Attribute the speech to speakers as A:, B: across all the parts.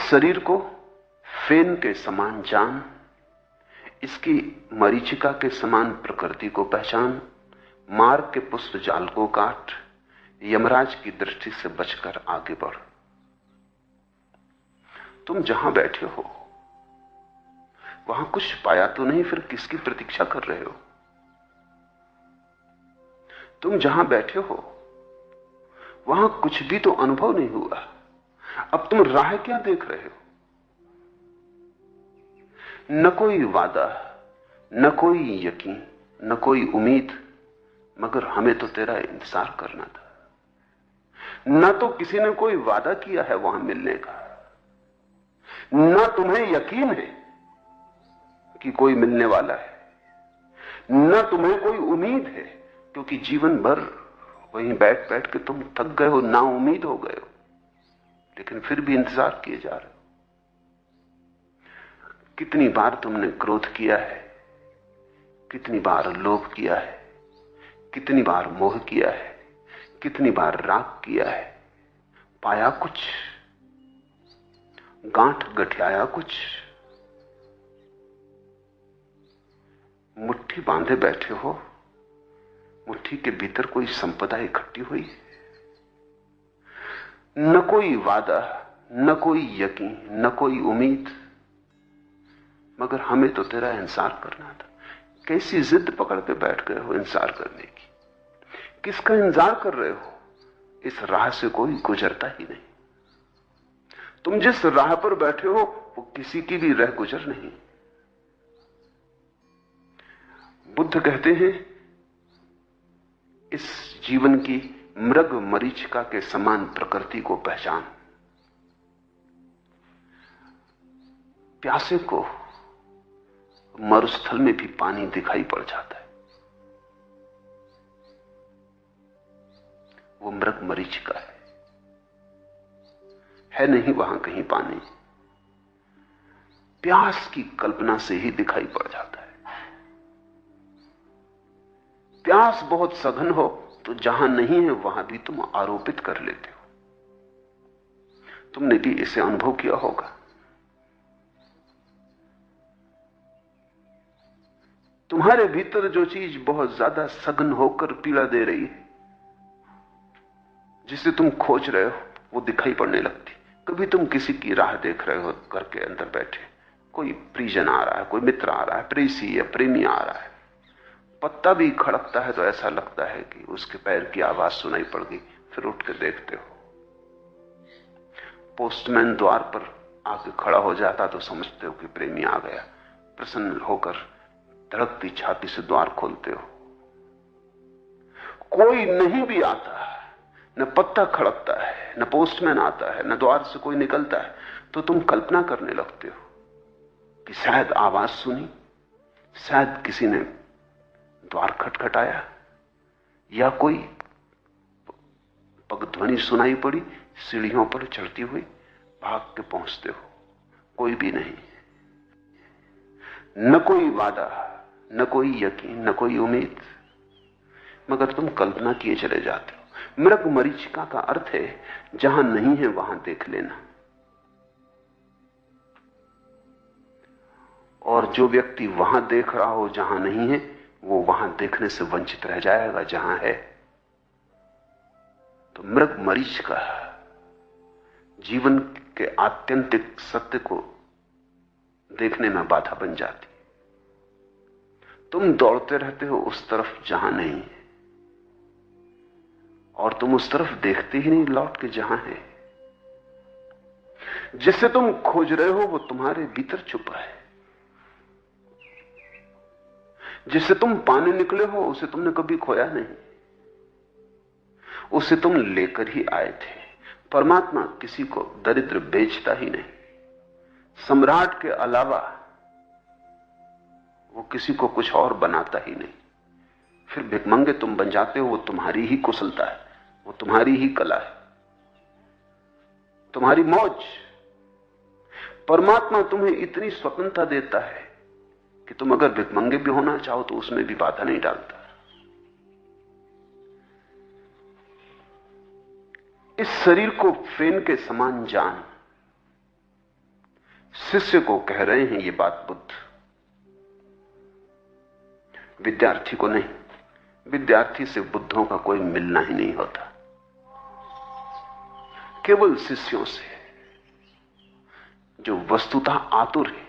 A: शरीर को फेन के समान जान, इसकी मरीचिका के समान प्रकृति को पहचान, मार्ग के पुष्प जाल को काट, यमराज की दृष्टि से बचकर आगे बढ़। तुम जहां बैठे हो वहां कुछ पाया तो नहीं, फिर किसकी प्रतीक्षा कर रहे हो? तुम जहां बैठे हो वहां कुछ भी तो अनुभव नहीं हुआ, अब तुम राह क्या देख रहे हो? न कोई वादा, न कोई यकीन, न कोई उम्मीद, मगर हमें तो तेरा इंतजार करना था। न तो किसी ने कोई वादा किया है वहां मिलने का, न तुम्हें यकीन है कि कोई मिलने वाला है, न तुम्हें कोई उम्मीद है, क्योंकि जीवन भर वहीं बैठ बैठ के तुम थक गए हो, ना उम्मीद हो गए हो, लेकिन फिर भी इंतजार किए जा रहे हो। कितनी बार तुमने क्रोध किया है, कितनी बार लोभ किया है, कितनी बार मोह किया है, कितनी बार राग किया है, पाया कुछ, गांठ गठियाया कुछ, मुट्ठी बांधे बैठे हो, मुट्ठी के भीतर कोई संपदा इकट्ठी हुई, न कोई वादा, न कोई यकीन, न कोई उम्मीद, मगर हमें तो तेरा इंतजार करना था। कैसी जिद पकड़ के बैठ गए हो इंतजार करने की? किसका इंतजार कर रहे हो? इस राह से कोई गुजरता ही नहीं। तुम जिस राह पर बैठे हो वो किसी की भी रह गुजर नहीं। बुद्ध कहते हैं इस जीवन की मृग मरीचिका के समान प्रकृति को पहचान। प्यासे को मरुस्थल में भी पानी दिखाई पड़ जाता है, वो मृग मरीचिका है नहीं वहां कहीं पानी, प्यास की कल्पना से ही दिखाई पड़ जाता है। प्यास बहुत सघन हो तो जहां नहीं है वहां भी तुम आरोपित कर लेते हो। तुमने भी इसे अनुभव किया होगा। तुम्हारे भीतर जो चीज बहुत ज्यादा सघन होकर पीड़ा दे रही है, जिसे तुम खोज रहे हो, वो दिखाई पड़ने लगती। कभी तुम किसी की राह देख रहे हो, घर के अंदर बैठे, कोई परिजन आ रहा है, कोई मित्र आ रहा है, प्रेसी या प्रेमी आ रहा है, पत्ता भी खड़कता है तो ऐसा लगता है कि उसके पैर की आवाज सुनाई पड़ गई, फिर उठ के देखते हो। पोस्टमैन द्वार पर आके खड़ा हो जाता तो समझते हो कि प्रेमी आ गया, प्रसन्न होकर धड़कती छाती से द्वार खोलते हो। कोई नहीं भी आता, न पत्ता खड़कता है, न पोस्टमैन आता है, न द्वार से कोई निकलता है, तो तुम कल्पना करने लगते हो कि शायद आवाज सुनी, शायद किसी ने द्वार खटखटाया, या कोई पगध्वनि सुनाई पड़ी, सीढ़ियों पर चढ़ती हुई भाग के पहुंचते हो। कोई भी नहीं, न कोई वादा, न कोई यकीन, न कोई उम्मीद, मगर तुम कल्पना किए चले जाते हो। मृग मरीचिका का अर्थ है जहां नहीं है वहां देख लेना। और जो व्यक्ति वहां देख रहा हो जहां नहीं है, वो वहां देखने से वंचित रह जाएगा जहां है। तो मृग मरीचिका जीवन के आत्यंतिक सत्य को देखने में बाधा बन जाती। तुम दौड़ते रहते हो उस तरफ जहां नहीं है, और तुम उस तरफ देखते ही नहीं लौट के जहां है। जिसे तुम खोज रहे हो वो तुम्हारे भीतर छुपा है। जिसे तुम पाने निकले हो उसे तुमने कभी खोया नहीं, उसे तुम लेकर ही आए थे। परमात्मा किसी को दरिद्र बेचता ही नहीं। सम्राट के अलावा वो किसी को कुछ और बनाता ही नहीं। फिर भिखमंगे तुम बन जाते हो, वो तुम्हारी ही कुशलता है, वो तुम्हारी ही कला है, तुम्हारी मौज। परमात्मा तुम्हें इतनी स्वतंत्रता देता है कि तुम अगर भिखमंगे भी होना चाहो तो उसमें भी बाधा नहीं डालता। इस शरीर को फेन के समान जान। शिष्य को कह रहे हैं ये बात बुद्ध, विद्यार्थी को नहीं। विद्यार्थी से बुद्धों का कोई मिलना ही नहीं होता, केवल शिष्यों से जो वस्तुतः आतुर है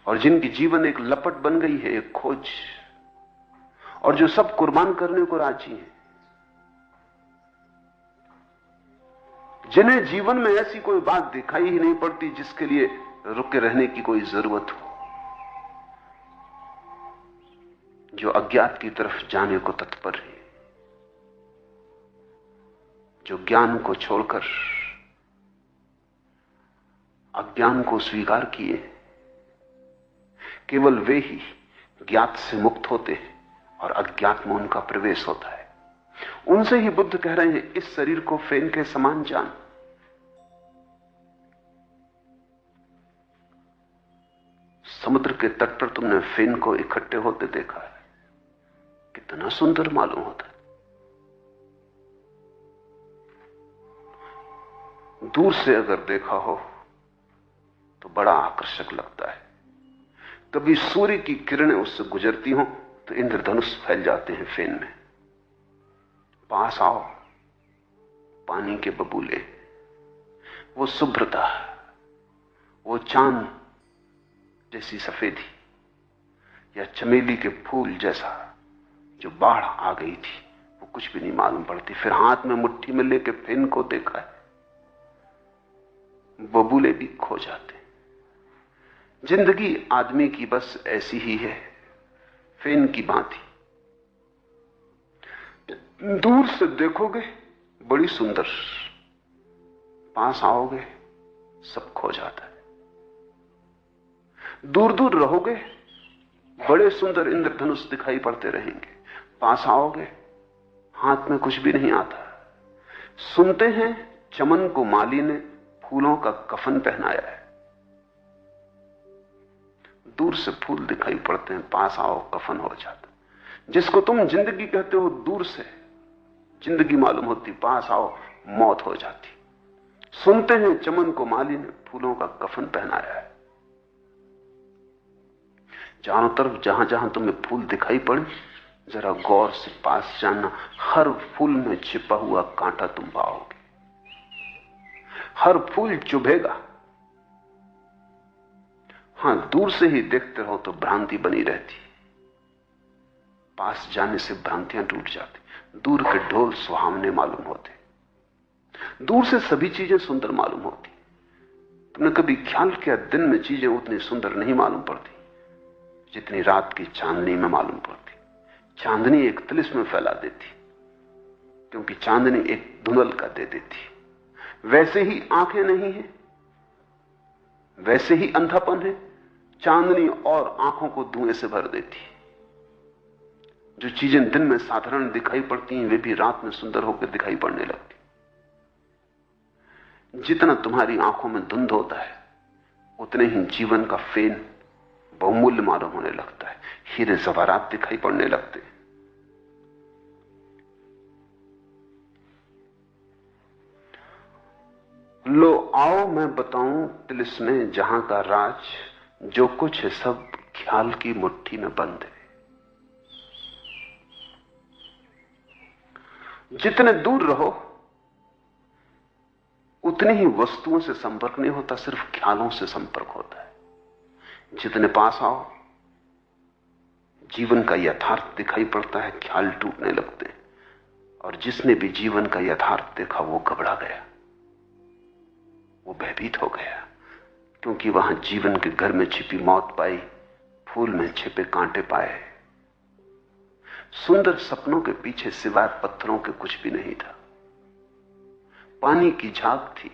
A: और जिनकी जीवन एक लपट बन गई है, एक खोज, और जो सब कुर्बान करने को राजी है, जिन्हें जीवन में ऐसी कोई बात दिखाई ही नहीं पड़ती जिसके लिए रुके रहने की कोई जरूरत हो, जो अज्ञात की तरफ जाने को तत्पर है, जो ज्ञान को छोड़कर अज्ञान को स्वीकार किए, केवल वे ही ज्ञात से मुक्त होते हैं और अज्ञात में उनका प्रवेश होता है। उनसे ही बुद्ध कह रहे हैं इस शरीर को फेन के समान जान। समुद्र के तट पर तुमने फेन को इकट्ठे होते देखा है, कितना सुंदर मालूम होता है। दूर से अगर देखा हो तो बड़ा आकर्षक लगता है। कभी सूर्य की किरणें उससे गुजरती हो तो इंद्रधनुष फैल जाते हैं फेन में। पास आओ, पानी के बबूले, वो शुभ्रता, वो चांद जैसी सफेदी, या चमेली के फूल जैसा जो बाढ़ आ गई थी, वो कुछ भी नहीं मालूम पड़ती। फिर हाथ में मुट्ठी में लेके फेन को देखा है, बबूले भी खो जाते। जिंदगी आदमी की बस ऐसी ही है, फेन की भांति। दूर से देखोगे बड़ी सुंदर, पास आओगे सब खो जाता है। दूर दूर रहोगे बड़े सुंदर इंद्रधनुष दिखाई पड़ते रहेंगे, पास आओगे हाथ में कुछ भी नहीं आता। सुनते हैं चमन को माली ने फूलों का कफन पहनाया है। दूर से फूल दिखाई पड़ते हैं, पास आओ कफन हो जाता। जिसको तुम जिंदगी कहते हो दूर से जिंदगी मालूम होती, पास आओ मौत हो जाती। सुनते हैं चमन को माली ने फूलों का कफन पहनाया है। चारों तरफ जहां जहां तुम्हें फूल दिखाई पड़े, जरा गौर से पास जाना, हर फूल में छिपा हुआ कांटा तुम पाओगे। हर फूल चुभेगा। हां, दूर से ही देखते रहो तो भ्रांति बनी रहती, पास जाने से भ्रांतियां टूट जाती। दूर के ढोल सुहावने मालूम होते, दूर से सभी चीजें सुंदर मालूम होती। तुमने कभी ख्याल किया दिन में चीजें उतनी सुंदर नहीं मालूम पड़ती जितनी रात की चांदनी में मालूम पड़ती। चांदनी एक तिलिस्म में फैला देती, क्योंकि चांदनी एक धुंधल का दे देती। वैसे ही आंखें नहीं है, वैसे ही अंधापन है। चांदनी और आंखों को धुएं से भर देती। जो चीजें दिन में साधारण दिखाई पड़ती हैं वे भी रात में सुंदर होकर दिखाई पड़ने लगती। जितना तुम्हारी आंखों में धुंध होता है उतने ही जीवन का फेन बहुमूल्य मालूम होने लगता है। हीरे जवाहरात दिखाई पड़ने लगते। लो आओ मैं बताऊं तिलिस्में जहां का राज, जो कुछ है सब ख्याल की मुट्ठी में बंद है। जितने दूर रहो उतनी ही वस्तुओं से संपर्क नहीं होता, सिर्फ ख्यालों से संपर्क होता है। जितने पास आओ जीवन का यथार्थ दिखाई पड़ता है, ख्याल टूटने लगते हैं। और जिसने भी जीवन का यथार्थ देखा वो घबरा गया, वो भयभीत हो गया, क्योंकि वहां जीवन के घर में छिपी मौत पाई, फूल में छिपे कांटे पाए। सुंदर सपनों के पीछे सिवाय पत्थरों के कुछ भी नहीं था। पानी की झाग थी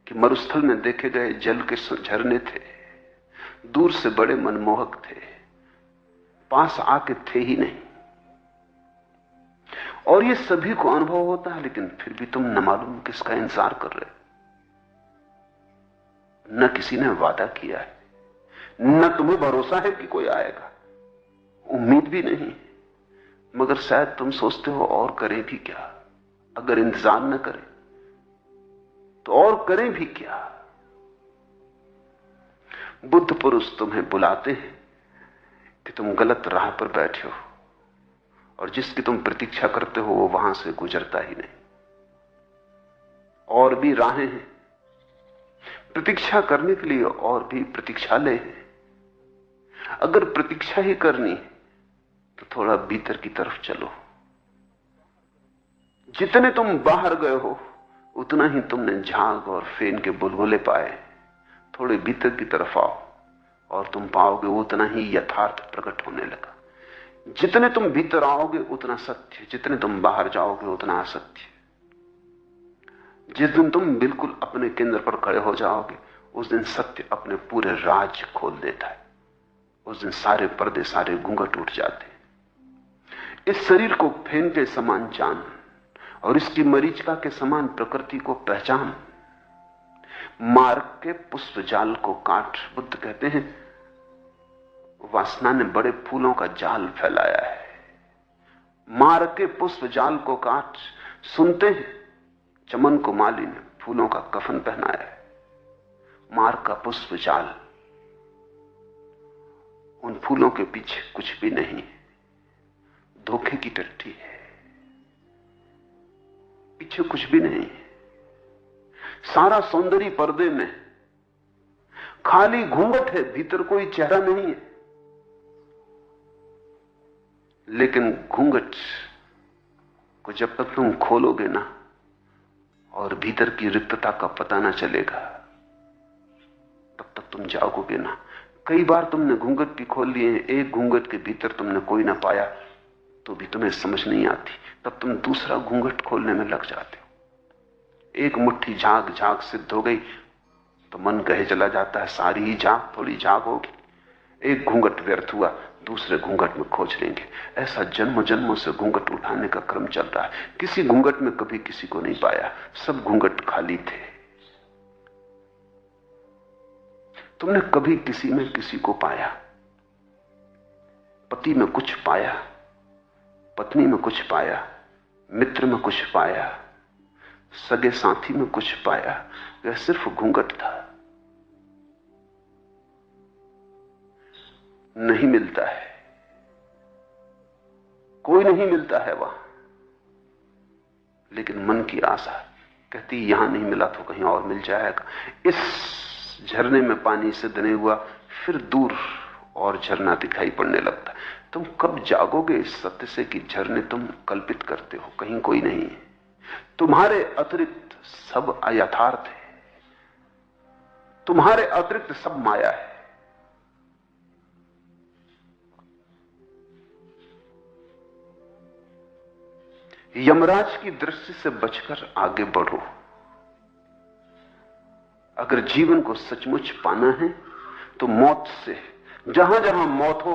A: कि मरुस्थल में देखे गए जल के झरने थे, दूर से बड़े मनमोहक थे, पास आके थे ही नहीं। और ये सभी को अनुभव होता है, लेकिन फिर भी तुम न मालूम किसका इंतजार कर रहे। न किसी ने वादा किया है, न तुम्हें भरोसा है कि कोई आएगा, उम्मीद भी नहीं। मगर शायद तुम सोचते हो और करें भी क्या, अगर इंतजार न करें तो और करें भी क्या। बुद्ध पुरुष तुम्हें बुलाते हैं कि तुम गलत राह पर बैठे हो और जिसकी तुम प्रतीक्षा करते हो वो वहां से गुजरता ही नहीं। और भी राहें हैं प्रतीक्षा करने के लिए, और भी प्रतीक्षालय हैं। अगर प्रतीक्षा ही करनी है तो थोड़ा भीतर की तरफ चलो। जितने तुम बाहर गए हो उतना ही तुमने झाग और फेन के बुलबुले पाए। थोड़े भीतर की तरफ आओ और तुम पाओगे उतना ही यथार्थ प्रकट होने लगा। जितने तुम भीतर आओगे उतना सत्य, जितने तुम बाहर जाओगे उतना असत्य। जिस दिन तुम बिल्कुल अपने केंद्र पर खड़े हो जाओगे उस दिन सत्य अपने पूरे राज खोल देता है। उस दिन सारे पर्दे, सारे घूंघट उठ जाते हैं। इस शरीर को फेन के समान जान और इसकी मरीचिका के समान प्रकृति को पहचान। मार्ग के पुष्प जाल को काट। बुद्ध कहते हैं वासना ने बड़े फूलों का जाल फैलाया है। मार्ग के पुष्प जाल को काट। सुनते हैं चमन को माली ने फूलों का कफन पहनाया है। मार्ग का पुष्प जाल, उन फूलों के पीछे कुछ भी नहीं, धोखे की टट्टी है, पीछे कुछ भी नहीं। सारा सौंदर्य पर्दे में, खाली घूंघट है, भीतर कोई चेहरा नहीं है। लेकिन घूंघट को जब तक तुम खोलोगे ना और भीतर की रिक्तता का पता ना चलेगा तब तक तुम जागोगे ना। कई बार तुमने घूंघट भी खोल लिए हैं, एक घूंघट के भीतर तुमने कोई ना पाया तो भी तुम्हें समझ नहीं आती, तब तुम दूसरा घूंघट खोलने में लग जाते हो। एक मुट्ठी झाग झाग सिद्ध हो गई तो मन कहे चला जाता है सारी ही झाग थोड़ी झाग होगी। एक घूंघट व्यर्थ हुआ, दूसरे घूंघट में खोज लेंगे। ऐसा जन्म जन्मों से घूंघट उठाने का क्रम चल रहा है। किसी घूंघट में कभी किसी को नहीं पाया, सब घूंघट खाली थे। तुमने कभी किसी में किसी को पाया? पति में कुछ पाया, पत्नी में कुछ पाया, मित्र में कुछ पाया, सगे साथी में कुछ पाया? यह सिर्फ घूंघट था। नहीं मिलता है, कोई नहीं मिलता है वहां। लेकिन मन की आशा कहती यहां नहीं मिला तो कहीं और मिल जाएगा। इस झरने में पानी सिद्ध नहीं हुआ, फिर दूर और झरना दिखाई पड़ने लगता। तुम कब जागोगे इस सत्य से कि झरने तुम कल्पित करते हो, कहीं कोई नहीं है। तुम्हारे अतिरिक्त सब अयथार्थ है, तुम्हारे अतिरिक्त सब माया है। यमराज की दृष्टि से बचकर आगे बढ़ो। अगर जीवन को सचमुच पाना है तो मौत से, जहां जहां मौत हो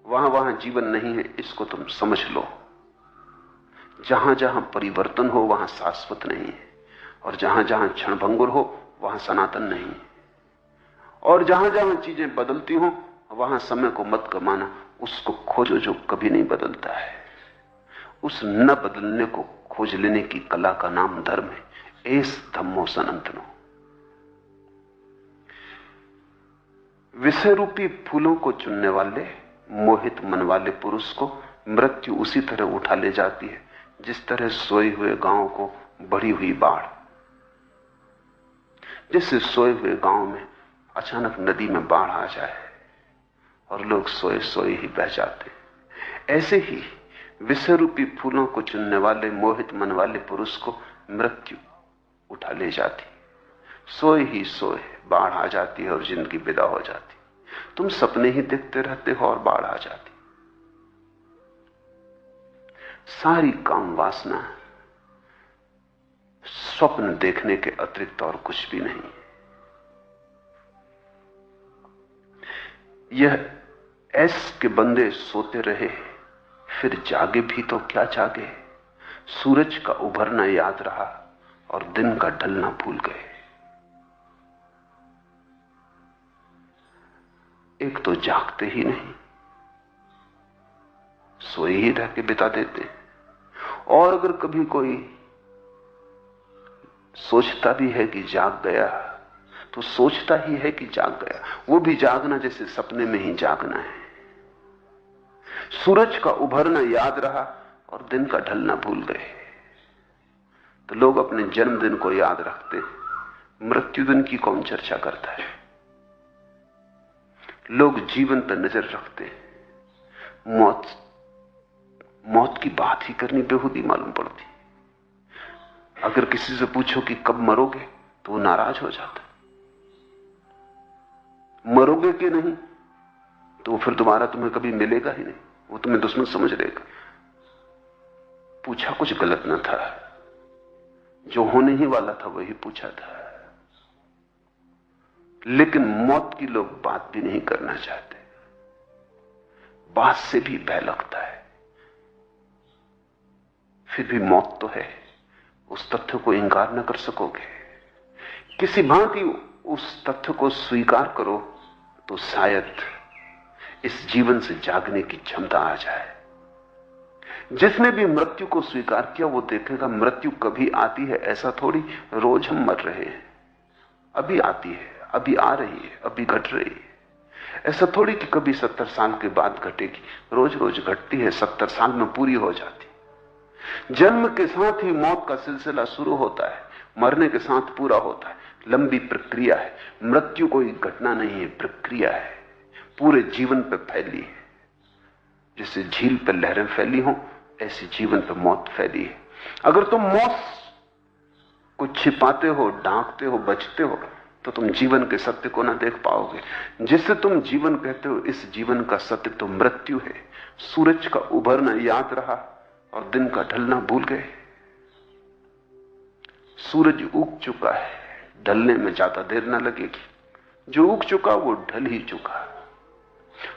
A: वहां वहां जीवन नहीं है, इसको तुम समझ लो। जहां जहां परिवर्तन हो वहां शाश्वत नहीं है, और जहां जहां क्षणभंगुर हो वहां सनातन नहीं है। और जहां जहां चीजें बदलती हो वहां समय को मत गमाना, उसको खोजो जो कभी नहीं बदलता है। उस न बदलने को खोज लेने की कला का नाम धर्म है। एस धम्मो सनातनो। विषय रूपी फूलों को चुनने वाले मोहित मन वाले पुरुष को मृत्यु उसी तरह उठा ले जाती है जिस तरह सोए हुए गांव को बढ़ी हुई बाढ़। जैसे सोए हुए गांव में अचानक नदी में बाढ़ आ जाए और लोग सोए सोए ही बह जाते, ऐसे ही विषय रूपी फूलों को चुनने वाले मोहित मन वाले पुरुष को मृत्यु उठा ले जाती। सोए ही सोए बाढ़ आ जाती है और जिंदगी विदा हो जाती। तुम सपने ही देखते रहते हो और बाढ़ आ जाती। सारी काम वासना स्वप्न देखने के अतिरिक्त और कुछ भी नहीं। यह ऐस के बंदे सोते रहे, फिर जागे भी तो क्या जागे। सूरज का उभरना याद रहा और दिन का ढलना भूल गए। एक तो जागते ही नहीं, सोए ही रह के बिता देते हैं। और अगर कभी कोई सोचता भी है कि जाग गया, तो सोचता ही है कि जाग गया। वो भी जागना जैसे सपने में ही जागना है। सूरज का उभरना याद रहा और दिन का ढलना भूल गए। तो लोग अपने जन्मदिन को याद रखते, मृत्यु दिन की कौन चर्चा करता है। लोग जीवन पर नजर रखते, मौत की बात ही करनी बेहूदी मालूम पड़ती। अगर किसी से पूछो कि कब मरोगे, तो वो नाराज हो जाता। मरोगे कि नहीं, तो फिर दोबारा तुम्हें कभी मिलेगा ही नहीं, वो तुम्हें दुश्मन समझ लेगा। पूछा कुछ गलत न था, जो होने ही वाला था वही पूछा था। लेकिन मौत की लोग बात भी नहीं करना चाहते, बात से भी भय लगता है। फिर भी मौत तो है, उस तथ्य को इंकार न कर सकोगे। किसी भांति उस तथ्य को स्वीकार करो तो शायद इस जीवन से जागने की क्षमता आ जाए। जिसने भी मृत्यु को स्वीकार किया वो देखेगा मृत्यु कभी आती है, ऐसा थोड़ी रोज हम मर रहे हैं। अभी आती है, अभी आ रही है, अभी घट रही है। ऐसा थोड़ी कि कभी 70 साल के बाद घटेगी, रोज रोज घटती है, 70 साल में पूरी हो जाती। जन्म के साथ ही मौत का सिलसिला शुरू होता है, मरने के साथ पूरा होता है। लंबी प्रक्रिया है। मृत्यु कोई घटना नहीं है, प्रक्रिया है, पूरे जीवन पर फैली है। जैसे झील पर लहरें फैली हों, ऐसी जीवन पर मौत फैली है। अगर तुम मौत को छिपाते हो, ढांकते हो, बचते हो, तो तुम जीवन के सत्य को ना देख पाओगे। जिससे तुम जीवन कहते हो, इस जीवन का सत्य तो मृत्यु है। सूरज का उभरना याद रहा और दिन का ढलना भूल गए। सूरज उग चुका है, ढलने में ज्यादा देर ना लगेगी। जो उग चुका वो ढल ही चुका,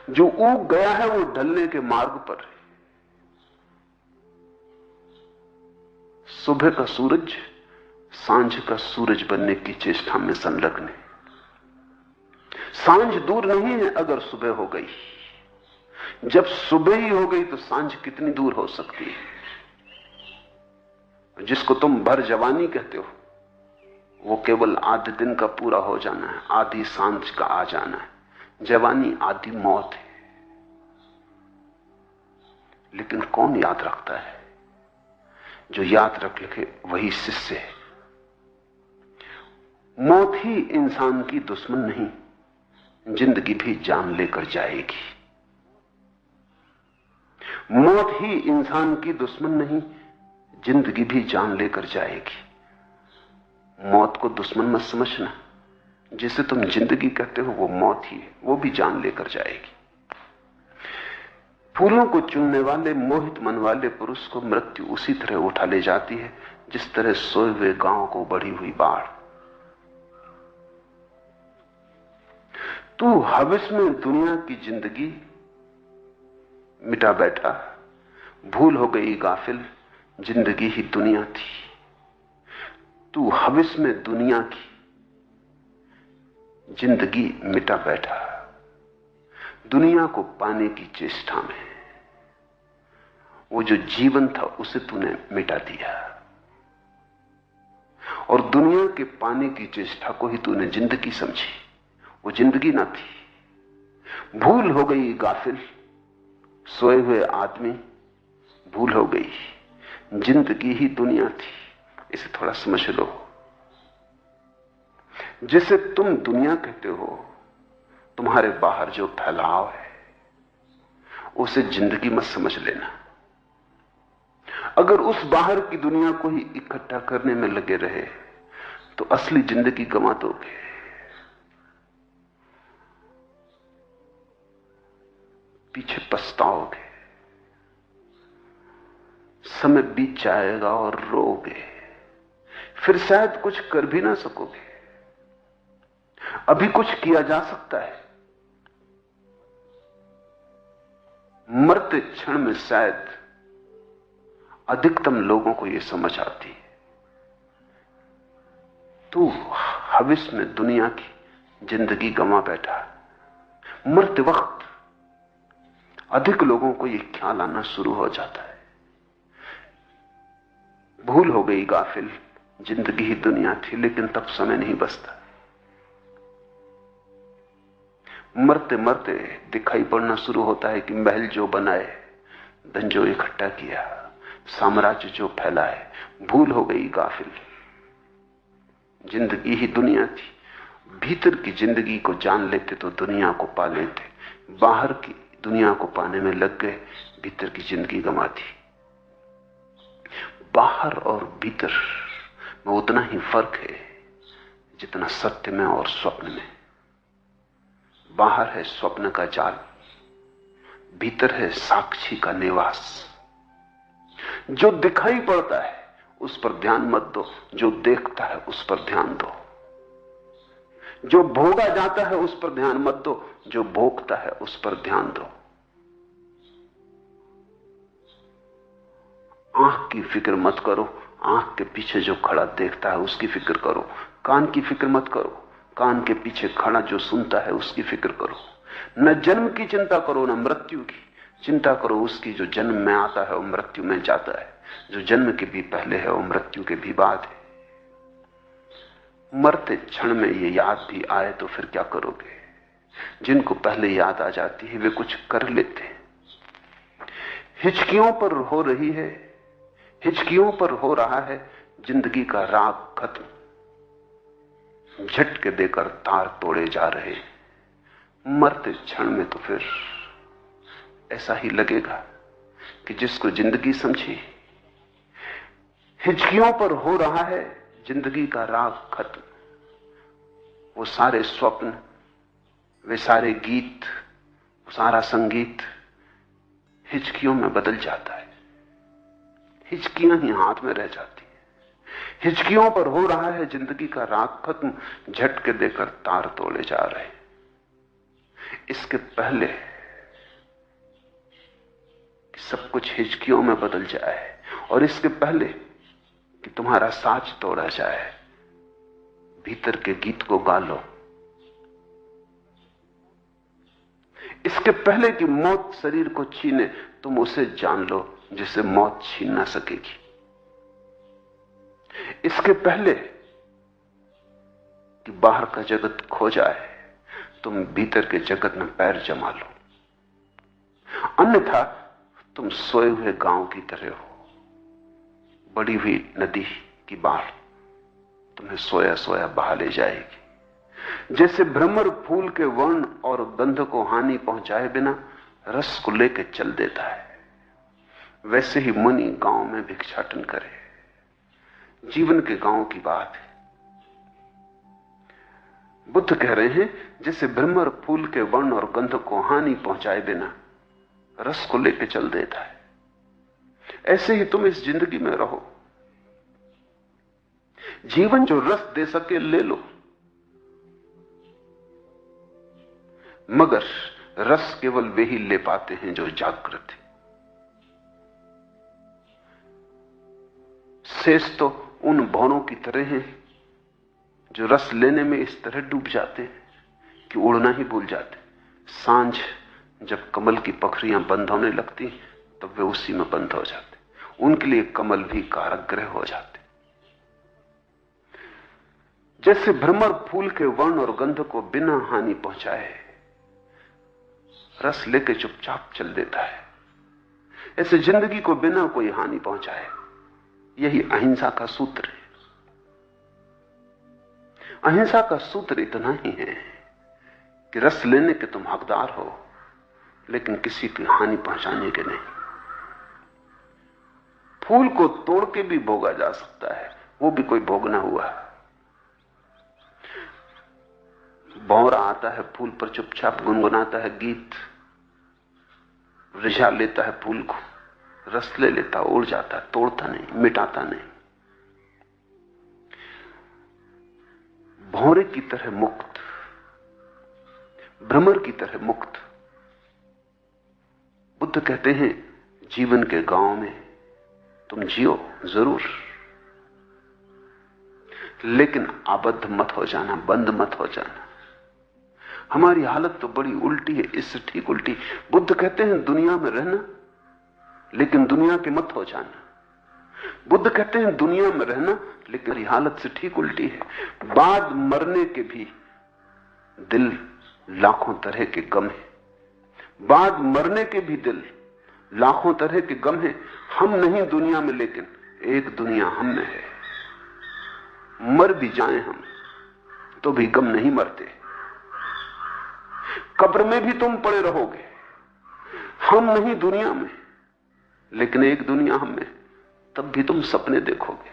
A: जो उग गया है वो ढलने के मार्ग पर है। सुबह का सूरज सांझ का सूरज बनने की चेष्टा में संलग्न है। सांझ दूर नहीं है अगर सुबह हो गई। जब सुबह ही हो गई तो सांझ कितनी दूर हो सकती है। जिसको तुम भर जवानी कहते हो, वो केवल आधे दिन का पूरा हो जाना है, आधी सांझ का आ जाना है। जवानी आधी मौत है। लेकिन कौन याद रखता है? जो याद रख लिखे वही शिष्य है। मौत ही इंसान की दुश्मन नहीं, जिंदगी भी जान लेकर जाएगी। मौत ही इंसान की दुश्मन नहीं, जिंदगी भी जान लेकर जाएगी। मौत को दुश्मन मत समझना। जिसे तुम जिंदगी कहते हो वो मौत ही है, वो भी जान लेकर जाएगी। फूलों को चुनने वाले मोहित मन वाले पुरुष को मृत्यु उसी तरह उठा ले जाती है जिस तरह सोए हुए गांव को बढ़ी हुई बाढ़। तू हविस में दुनिया की जिंदगी मिटा बैठा, भूल हो गई गाफिल, जिंदगी ही दुनिया थी। तू हविस में दुनिया की जिंदगी मिटा बैठा, दुनिया को पाने की चेष्टा में। वो जो जीवन था उसे तूने मिटा दिया और दुनिया के पाने की चेष्टा को ही तूने जिंदगी समझी। वो जिंदगी ना थी। भूल हो गई गाफिल, सोए हुए आदमी, भूल हो गई। जिंदगी ही दुनिया थी। इसे थोड़ा समझ लो। जिसे तुम दुनिया कहते हो, तुम्हारे बाहर जो फैलाव है उसे जिंदगी मत समझ लेना। अगर उस बाहर की दुनिया को ही इकट्ठा करने में लगे रहे तो असली जिंदगी गंवा दोगे। पीछे पछताओगे, समय बीत जाएगा और रोगे, फिर शायद कुछ कर भी ना सकोगे। अभी कुछ किया जा सकता है, मरते क्षण में शायद अधिकतम लोगों को यह समझ आती है। तू हविस में दुनिया की जिंदगी गंवा बैठा। मरते वक्त अधिक लोगों को यह ख्याल आना शुरू हो जाता है, भूल हो गई, गाफिल, जिंदगी ही दुनिया थी, लेकिन तब समय नहीं बचता। मरते मरते दिखाई पड़ना शुरू होता है कि महल जो बनाए, धन जो इकट्ठा किया, साम्राज्य जो फैलाए, भूल हो गई, गाफिल, जिंदगी ही दुनिया थी। भीतर की जिंदगी को जान लेते तो दुनिया को पा लेते, बाहर की दुनिया को पाने में लग गए, भीतर की जिंदगी गंवा दी। बाहर और भीतर में उतना ही फर्क है जितना सत्य में और स्वप्न में। बाहर है स्वप्न का जाल, भीतर है साक्षी का निवास। जो दिखाई पड़ता है उस पर ध्यान मत दो, जो देखता है उस पर ध्यान दो। जो भोगा जाता है उस पर ध्यान मत दो, जो भोगता है उस पर ध्यान दो। आंख की फिक्र मत करो, आंख के पीछे जो खड़ा देखता है उसकी फिक्र करो। कान की फिक्र मत करो, कान के पीछे खड़ा जो सुनता है उसकी फिक्र करो। न जन्म की चिंता करो, न मृत्यु की चिंता करो, उसकी जो जन्म में आता है और मृत्यु में जाता है, जो जन्म के भी पहले है और मृत्यु के भी बाद है। मरते क्षण में ये याद भी आए तो फिर क्या करोगे? जिनको पहले याद आ जाती है वे कुछ कर लेते हैं। हिचकियों पर हो रही है, हिचकियों पर हो रहा है जिंदगी का राग खत्म, झटके देकर तार तोड़े जा रहे। मरते क्षण में तो फिर ऐसा ही लगेगा कि जिसको जिंदगी समझी, हिचकियों पर हो रहा है जिंदगी का राग खत्म। वो सारे स्वप्न, वे सारे गीत, वो सारा संगीत हिचकियों में बदल जाता है, हिचकियां ही हाथ में रह जाती हैं। हिचकियों पर हो रहा है जिंदगी का राग खत्म, झटके देकर तार तोड़े जा रहे। इसके पहले कि सब कुछ हिचकियों में बदल जाए और इसके पहले कि तुम्हारा साज तोड़ा जाए, भीतर के गीत को गा लो। इसके पहले कि मौत शरीर को छीने, तुम उसे जान लो जिसे मौत छीन ना सकेगी। इसके पहले कि बाहर का जगत खो जाए, तुम भीतर के जगत में पैर जमा लो। अन्यथा तुम सोए हुए गांव की तरह हो, बड़ी हुई नदी की बाढ़ तुम्हें सोया सोया बहा ले जाएगी। जैसे भ्रमर फूल के वर्ण और गंध को हानि पहुंचाए बिना रस को लेकर चल देता है, वैसे ही मुनि गांव में भिक्षाटन करे। जीवन के गांव की बात है। बुद्ध कह रहे हैं जैसे भ्रमर फूल के वर्ण और गंध को हानि पहुंचाए बिना रस को लेकर चल देता है, ऐसे ही तुम इस जिंदगी में रहो। जीवन जो रस दे सके ले लो, मगर रस केवल वे ही ले पाते हैं जो जागृत है। शेष तो उन भौरों की तरह हैं जो रस लेने में इस तरह डूब जाते हैं कि उड़ना ही भूल जाते। सांझ जब कमल की पखरियां बंद होने लगती तब वे उसी में बंद हो जाते। उनके लिए कमल भी कारागृह हो जाते। जैसे भ्रमर फूल के वर्ण और गंध को बिना हानि पहुंचाए रस लेके चुपचाप चल देता है, ऐसे जिंदगी को बिना कोई हानि पहुंचाए, यही अहिंसा का सूत्र है। अहिंसा का सूत्र इतना ही है कि रस लेने के तुम हकदार हो, लेकिन किसी की हानि पहुंचाने के नहीं। फूल को तोड़ के भी भोगा जा सकता है, वो भी कोई भोगना हुआ। भौरा आता है फूल पर, चुपचाप गुनगुनाता है गीत, रिझा लेता है फूल को, रस ले लेता, उड़ जाता, तोड़ता नहीं, मिटाता नहीं। भौरे की तरह मुक्त, भ्रमर की तरह मुक्त। बुद्ध कहते हैं जीवन के गांव में तुम जियो जरूर, लेकिन आबद्ध मत हो जाना, बंद मत हो जाना। हमारी हालत तो बड़ी उल्टी है, इससे ठीक उल्टी। बुद्ध कहते हैं दुनिया में रहना, लेकिन दुनिया के मत हो जाना। बुद्ध कहते हैं दुनिया में रहना, लेकिन हमारी हालत से ठीक उल्टी है। बाद मरने के भी दिल लाखों तरह के गम है, बाद मरने के भी दिल लाखों तरह के गम है। हम नहीं दुनिया में, लेकिन एक दुनिया हम में है। मर भी जाएं हम तो भी गम नहीं मरते। कब्र में भी तुम पड़े रहोगे। हम नहीं दुनिया में, लेकिन एक दुनिया हम में। तब भी तुम सपने देखोगे,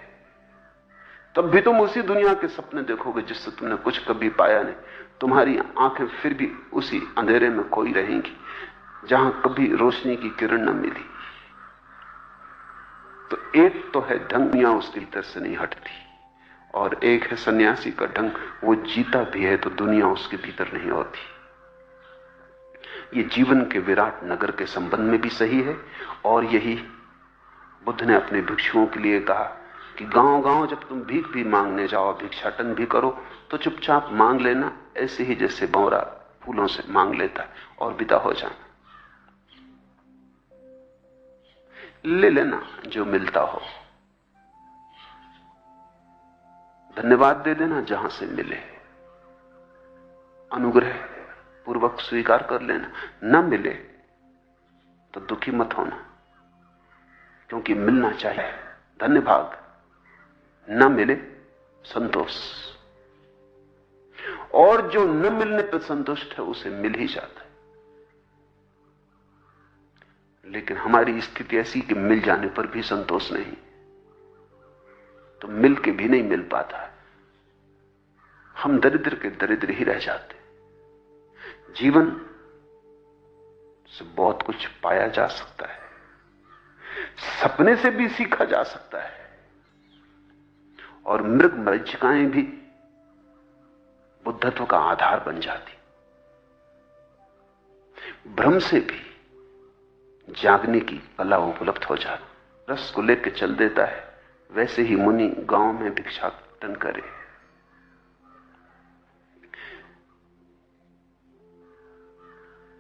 A: तब भी तुम उसी दुनिया के सपने देखोगे जिससे तुमने कुछ कभी पाया नहीं। तुम्हारी आंखें फिर भी उसी अंधेरे में खोई रहेंगी जहां कभी रोशनी की किरण न मिली। तो एक तो है ढंग, दुनिया उसके भीतर से नहीं हटती, और एक है सन्यासी का ढंग, वो जीता भी है तो दुनिया उसके भीतर नहीं होती। ये जीवन के विराट नगर के संबंध में भी सही है, और यही बुद्ध ने अपने भिक्षुओं के लिए कहा कि गांव गांव जब तुम भीख भी मांगने जाओ, भिक्षाटन भी करो, तो चुपचाप मांग लेना, ऐसे ही जैसे भंवरा फूलों से मांग लेता है, और विदा हो जाना। ले लेना जो मिलता हो, धन्यवाद दे देना जहां से मिले, अनुग्रह पूर्वक स्वीकार कर लेना। न मिले तो दुखी मत होना, क्योंकि मिलना चाहिए, धन्य भाग। न मिले संतोष, और जो न मिलने पर संतुष्ट है उसे मिल ही जाता है। लेकिन हमारी स्थिति ऐसी कि मिल जाने पर भी संतोष नहीं, तो मिल के भी नहीं मिल पाता। हम दरिद्र के दरिद्र ही रह जाते। जीवन से बहुत कुछ पाया जा सकता है, सपने से भी सीखा जा सकता है, और मृग मरीचिकाएं भी बुद्धत्व का आधार बन जाती। भ्रम से भी जागने की कला उपलब्ध हो जाती। रस को लेकर चल देता है, वैसे ही मुनि गांव में भिक्षाटन करे।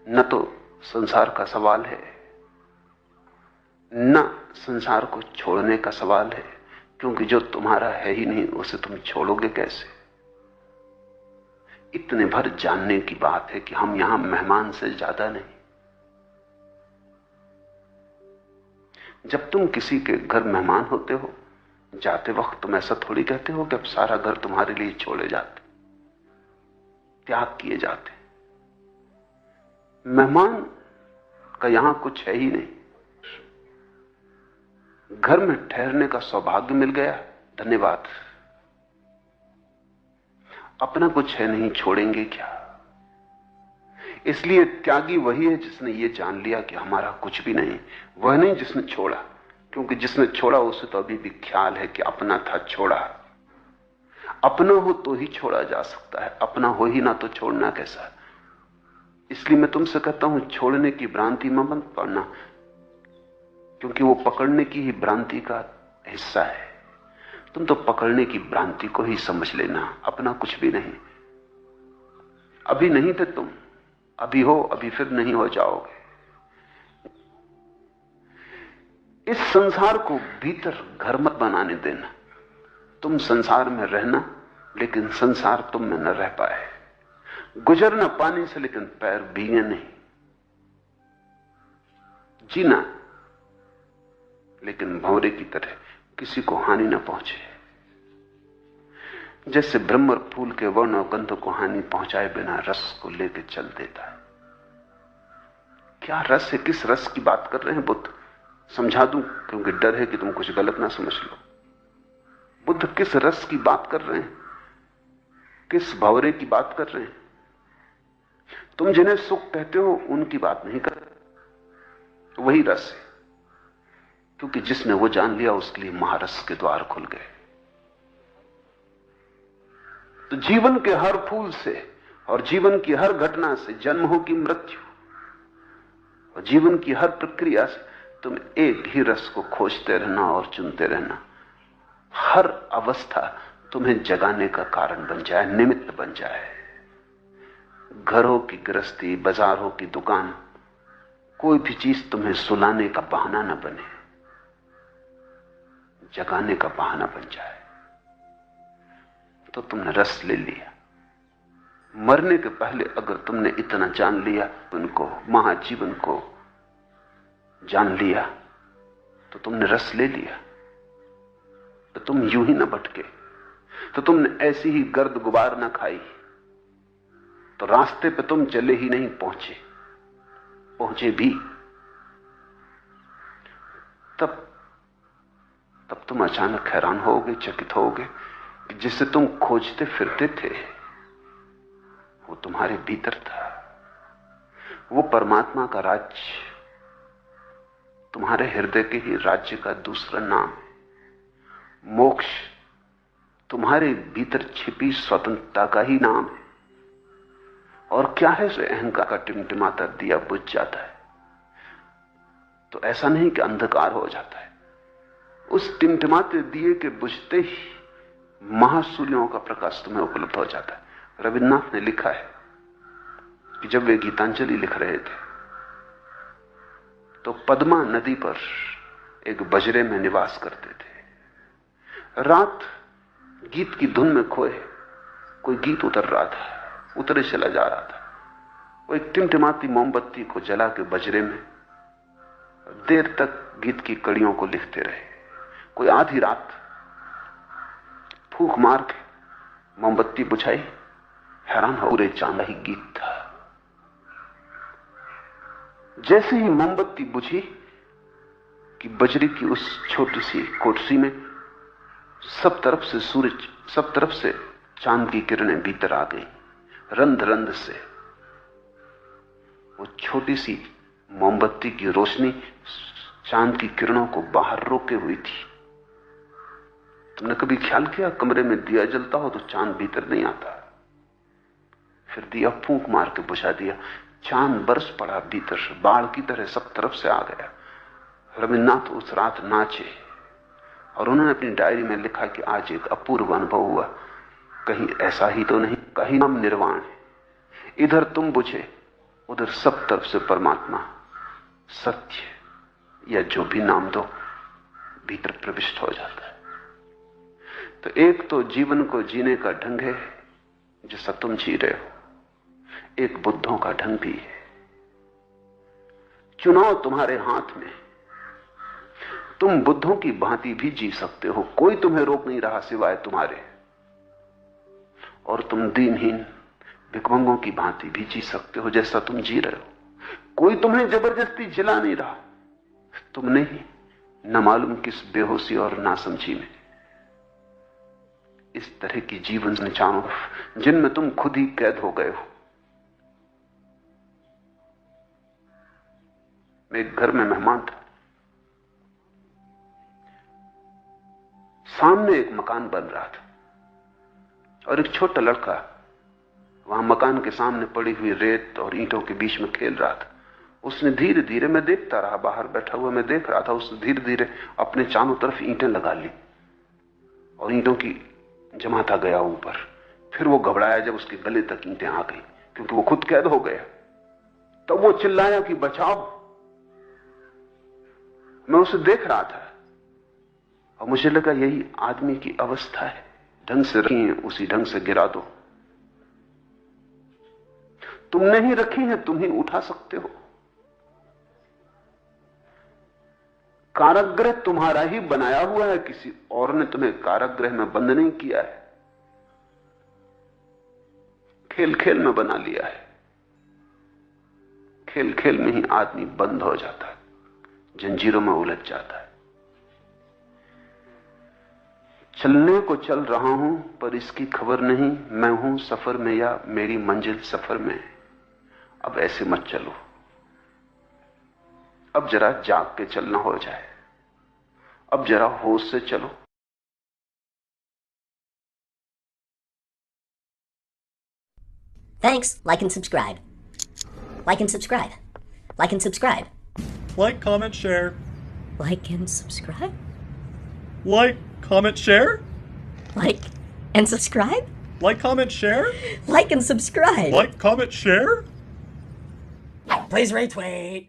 A: न तो संसार का सवाल है, न संसार को छोड़ने का सवाल है, क्योंकि जो तुम्हारा है ही नहीं उसे तुम छोड़ोगे कैसे। इतने भर जानने की बात है कि हम यहां मेहमान से ज्यादा नहीं। जब तुम किसी के घर मेहमान होते हो, जाते वक्त तुम ऐसा थोड़ी कहते हो कि अब सारा घर तुम्हारे लिए छोड़े जाते, त्याग किए जाते। मेहमान का यहां कुछ है ही नहीं। घर में ठहरने का सौभाग्य मिल गया, धन्यवाद। अपना कुछ है नहीं, छोड़ेंगे क्या। इसलिए त्यागी वही है जिसने ये जान लिया कि हमारा कुछ भी नहीं, वह नहीं जिसने छोड़ा, क्योंकि जिसने छोड़ा उसे तो अभी भी ख्याल है कि अपना था, छोड़ा। अपना हो तो ही छोड़ा जा सकता है, अपना हो ही ना तो छोड़ना कैसा। इसलिए मैं तुमसे कहता हूं, छोड़ने की भ्रांति में मत पड़ना, क्योंकि वो पकड़ने की ही भ्रांति का हिस्सा है। तुम तो पकड़ने की भ्रांति को ही समझ लेना, अपना कुछ भी नहीं। अभी नहीं थे तुम, अभी हो, अभी फिर नहीं हो जाओगे। इस संसार को भीतर घर मत बनाने देना। तुम संसार में रहना, लेकिन संसार तुम में न रह पाए। गुजरना पानी से, लेकिन पैर भीगे नहीं। जीना, लेकिन भंवरे की तरह किसी को हानि न पहुंचे। जैसे भ्रमर फूल के वर्ण और गंध को हानि पहुंचाए बिना रस को लेकर चल देता है। क्या रस है? किस रस की बात कर रहे हैं बुद्ध? समझा दूं, क्योंकि डर है कि तुम कुछ गलत ना समझ लो। बुद्ध किस रस की बात कर रहे हैं? किस भंवरे की बात कर रहे हैं? तुम जिन्हें सुख कहते हो उनकी बात नहीं कर, वही रस है, क्योंकि जिसने वो जान लिया उसके लिए महारस के द्वार खुल गए। तो जीवन के हर फूल से और जीवन की हर घटना से, जन्म हो कि मृत्यु, और जीवन की हर प्रक्रिया से तुम एक ही रस को खोजते रहना और चुनते रहना। हर अवस्था तुम्हें जगाने का कारण बन जाए, निमित्त बन जाए। घर हो की गृहस्थी, बाजार हो की दुकान, कोई भी चीज तुम्हें सुलाने का बहाना न बने, जगाने का बहाना बन जाए, तो तुमने रस ले लिया। मरने के पहले अगर तुमने इतना जान लिया, उनको महाजीवन को जान लिया, तो तुमने रस ले लिया। तो तुम यूं ही न भटके, तो तुमने ऐसी ही गर्द गुबार न खाई, तो रास्ते पे तुम चले ही नहीं, पहुंचे भी तब तुम अचानक हैरान होगे, चकित होगे कि जिसे तुम खोजते फिरते थे वो तुम्हारे भीतर था। वो परमात्मा का राज्य तुम्हारे हृदय के ही राज्य का दूसरा नाम है। मोक्ष तुम्हारे भीतर छिपी स्वतंत्रता का ही नाम है। और क्या है उसे अहंकार का टिमटिमाता दिया बुझ जाता है, तो ऐसा नहीं कि अंधकार हो जाता है। उस टिमटिमाते दिए के बुझते ही महासूर्यों का प्रकाश तुम्हें उपलब्ध हो जाता है। रविन्द्रनाथ ने लिखा है कि जब वे गीतांजलि लिख रहे थे तो पद्मा नदी पर एक बजरे में निवास करते थे। रात गीत की धुन में खोए कोई गीत उतर रहा था, उतरे चला जा रहा था। वो एक टिमटिमाती मोमबत्ती को जला के बजरे में देर तक गीत की कड़ियों को लिखते रहे। कोई आधी रात फूंक मार के मोमबत्ती बुझाई, हैरान हो, पूरे चांदा ही गीत था। जैसे ही मोमबत्ती बुझी कि बजरी की उस छोटी सी कोठरी में सब तरफ से सूरज, सब तरफ से चांद की किरणें भीतर आ गई। रंध रंध से वो छोटी सी मोमबत्ती की रोशनी चांद की किरणों को बाहर रोके हुई थी। तुमने कभी ख्याल किया कमरे में दिया जलता हो तो चांद भीतर नहीं आता? फिर दिया फूंक मार के बुझा दिया, चांद बरस पड़ा भीतर, बाढ़ की तरह सब तरफ से आ गया। रविन्द्रनाथ उस रात नाचे और उन्होंने अपनी डायरी में लिखा कि आज एक अपूर्व अनुभव हुआ, कहीं ऐसा ही तो नहीं, कहीं नाम निर्वाण है। इधर तुम बुझे, उधर सब तरफ से परमात्मा, सत्य या जो भी नाम दो, भीतर प्रविष्ट हो जाता है। तो एक तो जीवन को जीने का ढंग है जैसा तुम जी रहे हो, एक बुद्धों का ढंग भी है। चुनाव तुम्हारे हाथ में। तुम बुद्धों की भांति भी जी सकते हो, कोई तुम्हें रोक नहीं रहा सिवाय तुम्हारे। और तुम दीनहीन भिखमंगों की भांति भी जी सकते हो जैसा तुम जी रहे हो। कोई तुम्हें जबरदस्ती जिला नहीं रहा, तुमने ही न मालूम किस बेहोशी और नासमझी में इस तरह की जीवन ने चारों जिनमें तुम खुद ही कैद हो गए हो। मैं एक घर में मेहमान था, सामने एक मकान बन रहा था और एक छोटा लड़का वहां मकान के सामने पड़ी हुई रेत और ईंटों के बीच में खेल रहा था। उसने धीरे धीरे, मैं देखता रहा, बाहर बैठा हुआ मैं देख रहा था, उसने धीरे धीरे अपने चारों तरफ ईंटें लगा ली और ईंटों की जमाता गया ऊपर। फिर वो घबराया जब उसके गले तक ईंटें आ गई, क्योंकि वो खुद कैद हो गया। तब वो चिल्लाया कि बचाओ। मैं उसे देख रहा था और मुझे लगा यही आदमी की अवस्था है, ढंग से रखी है उसी ढंग से गिरा दो। तुमने ही रखी है, तुम ही उठा सकते हो। कारागृह तुम्हारा ही बनाया हुआ है, किसी और ने तुम्हें कारागृह में बंद नहीं किया है, खेल खेल में बना लिया है। खेल खेल में ही आदमी बंद हो जाता है, जंजीरों में उलझ जाता है। चलने को चल रहा हूं पर इसकी खबर नहीं, मैं हूं सफर में या मेरी मंजिल सफर में। अब ऐसे मत चलो, अब जरा जाग के चलना हो जाए, अब जरा होश से चलो।
B: Thanks, like and subscribe. Like and subscribe. Like and subscribe.
C: Like, comment, share.
B: Like and subscribe?
C: Like, comment, share?
B: Like and subscribe?
C: Like, comment, share?
B: Like and subscribe.
C: Like, comment, share?
B: Please retweet.